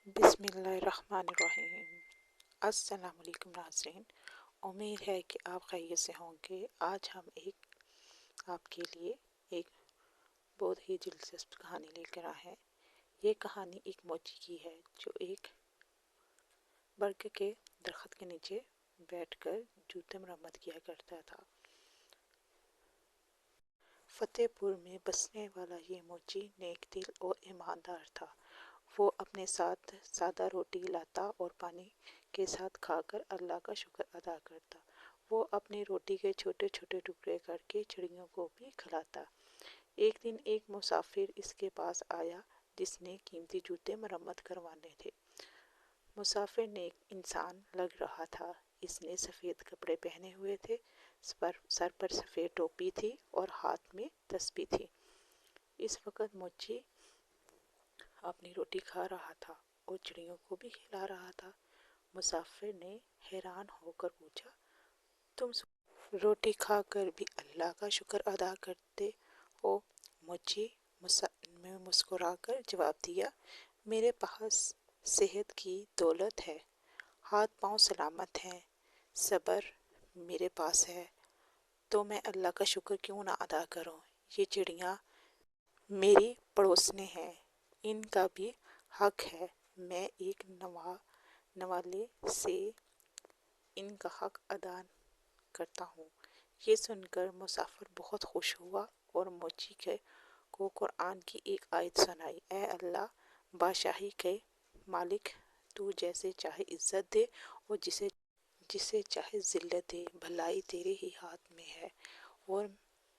بسم اللہ الرحمن الرحیم۔ السلام علیکم ناظرین، امید ہے کہ آپ خیریت سے ہوں گے۔ آج ہم آپ کے لیے ایک بہت ہی دلچسپ کہانی لے کر آئے ہیں۔ یہ کہانی ایک موچی کی ہے جو ایک برگد کے درخت کے نیچے بیٹھ کر جوتے مرمت کیا کرتا تھا۔ فتح پور میں بسنے والا یہ موچی نیک دل اور ایماندار تھا۔ وہ اپنے ساتھ سادہ روٹی لاتا اور پانی کے ساتھ کھا کر اللہ کا شکر ادا کرتا۔ وہ اپنی روٹی کے چھوٹے چھوٹے ٹکڑے کر کے چڑیوں کو بھی کھلاتا۔ ایک دن ایک مسافر اس کے پاس آیا جس نے قیمتی جوتے مرمت کروانے تھے۔ مسافر نیک انسان لگ رہا تھا۔ اس نے سفید کپڑے پہنے ہوئے تھے، سر پر سفید ٹوپی تھی اور ہاتھ میں تسبیح تھی۔ اس وقت موچی اپنی روٹی کھا رہا تھا اور چڑیوں کو بھی کھلا رہا تھا۔ مسافر نے حیران ہو کر پوچھا، تم روٹی کھا کر بھی اللہ کا شکر ادا کرتے ہو؟ موچی نے مسکرا کر جواب دیا، میرے پاس صحت کی دولت ہے، ہاتھ پاؤں سلامت ہیں، صبر میرے پاس ہے، تو میں اللہ کا شکر کیوں نہ ادا کروں؟ یہ چڑیاں میری پڑوسنے ہیں، ان کا بھی حق ہے، میں ایک نوالے سے ان کا حق ادا کرتا ہوں۔ یہ سن کر مسافر بہت خوش ہوا اور موچی کو قرآن کی ایک آیت سنائی، اے اللہ بادشاہی کے مالک، تو جسے چاہے عزت دے اور جسے چاہے ذلت دے، بھلائی تیرے ہی ہاتھ میں ہے اور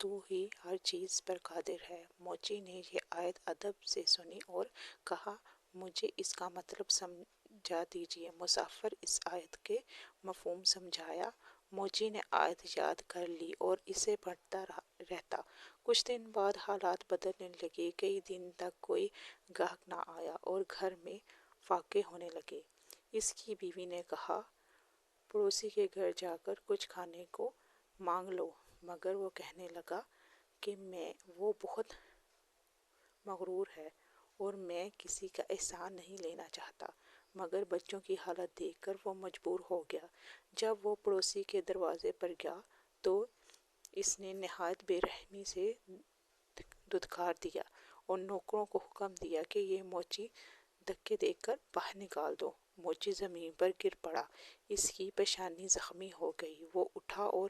تو ہی ہر چیز پر قادر ہے۔ موچی نے یہ آیت ادب سے سنی اور کہا، مجھے اس کا مطلب سمجھا دیجئے۔ مسافر اس آیت کے مفہوم سمجھایا۔ موچی نے آیت یاد کر لی اور اسے پڑھتا رہتا۔ کچھ دن بعد حالات بدلنے لگے، کئی دن تک کوئی گاہک نہ آیا اور گھر میں فاقے ہونے لگے۔ اس کی بیوی نے کہا، پڑوسی کے گھر جا کر کچھ کھانے کو مانگ لو، مگر وہ کہنے لگا کہ وہ بہت مغرور ہے اور میں کسی کا احسان نہیں لینا چاہتا۔ مگر بچوں کی حالت دیکھ کر وہ مجبور ہو گیا۔ جب وہ پڑوسی کے دروازے پر گیا تو اس نے نہایت بے رحمی سے دھتکار دیا اور نوکروں کو حکم دیا کہ یہ موچی دھکے دے کر باہر نکال دو۔ موچی زمین پر گر پڑا، اس کی پیشانی زخمی ہو گئی۔ وہ اٹھا اور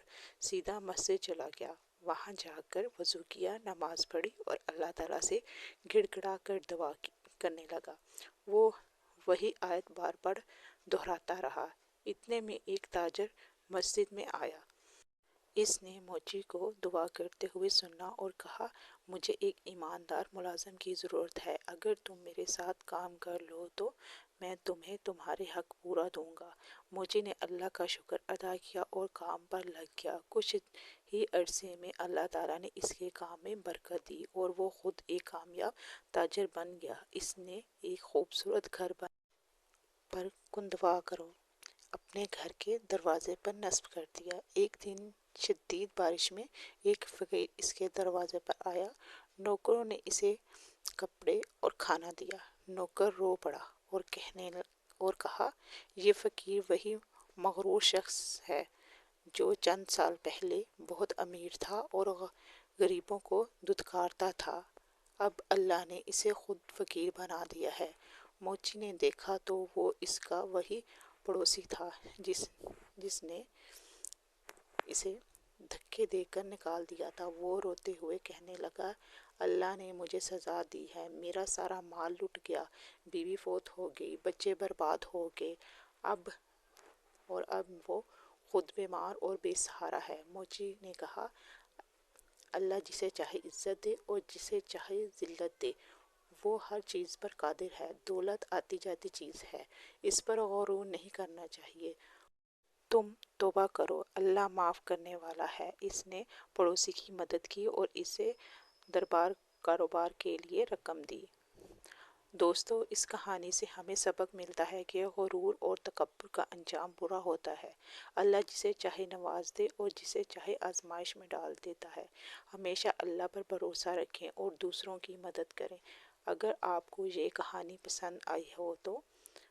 سیدھا مسجد چلا گیا۔ وہاں جا کر وضو کیا، نماز پڑھی اور اللہ تعالیٰ سے گڑ گڑا کر دعا کرنے لگا۔ وہ وہی آیت بار بار دہراتا رہا۔ اتنے میں ایک تاجر مسجد میں آیا۔ اس نے موچی کو دعا کرتے ہوئے سنا اور کہا، مجھے ایک ایماندار ملازم کی ضرورت ہے، اگر تم میرے ساتھ کام کر لو تو میں تمہیں تمہارے حق پورا دوں گا۔ موچی نے اللہ کا شکر ادا کیا اور کام پر لگ گیا۔ کچھ ہی عرصے میں اللہ تعالیٰ نے اس کے کام میں برکت دی اور وہ خود ایک کامیاب تاجر بن گیا۔ اس نے ایک خوبصورت گھر پر کندوا کرو اپنے گھر کے دروازے پر نصب کر دیا۔ ایک دن شدید بارش میں ایک فقیر اس کے دروازے پر آیا۔ نوکروں نے اسے کپڑے اور کھانا دیا۔ نوکر رو پڑا اور کہا، یہ فقیر وہی مغرور شخص ہے جو چند سال پہلے بہت امیر تھا اور غریبوں کو دھتکارتا تھا، اب اللہ نے اسے خود فقیر بنا دیا ہے۔ موچی نے دیکھا تو وہ اس کا وہی پڑوسی تھا جس نے اسے دھکے دے کر نکال دیا تھا۔ وہ روتے ہوئے کہنے لگا، اللہ نے مجھے سزا دی ہے، میرا سارا مال لٹ گیا، بیوی فوت ہو گئی، بچے برباد ہو گئے، اب وہ خود بیمار اور بے سہارا ہے۔ موچی نے کہا، اللہ جسے چاہے عزت دے اور جسے چاہے ذلت دے، وہ ہر چیز پر قادر ہے۔ دولت آتی جاتی چیز ہے، اس پر غرور نہیں کرنا چاہیے۔ تم توبہ کرو، اللہ معاف کرنے والا ہے۔ اس نے پڑوسی کی مدد کی اور اسے کاروبار کے لیے رقم دی۔ دوستو، اس کہانی سے ہمیں سبق ملتا ہے کہ غرور اور تکبر کا انجام برا ہوتا ہے۔ اللہ جسے چاہے نواز دے اور جسے چاہے آزمائش میں ڈال دیتا ہے۔ ہمیشہ اللہ پر بھروسہ رکھیں اور دوسروں کی مدد کریں۔ اگر آپ کو یہ کہانی پسند آئی ہو تو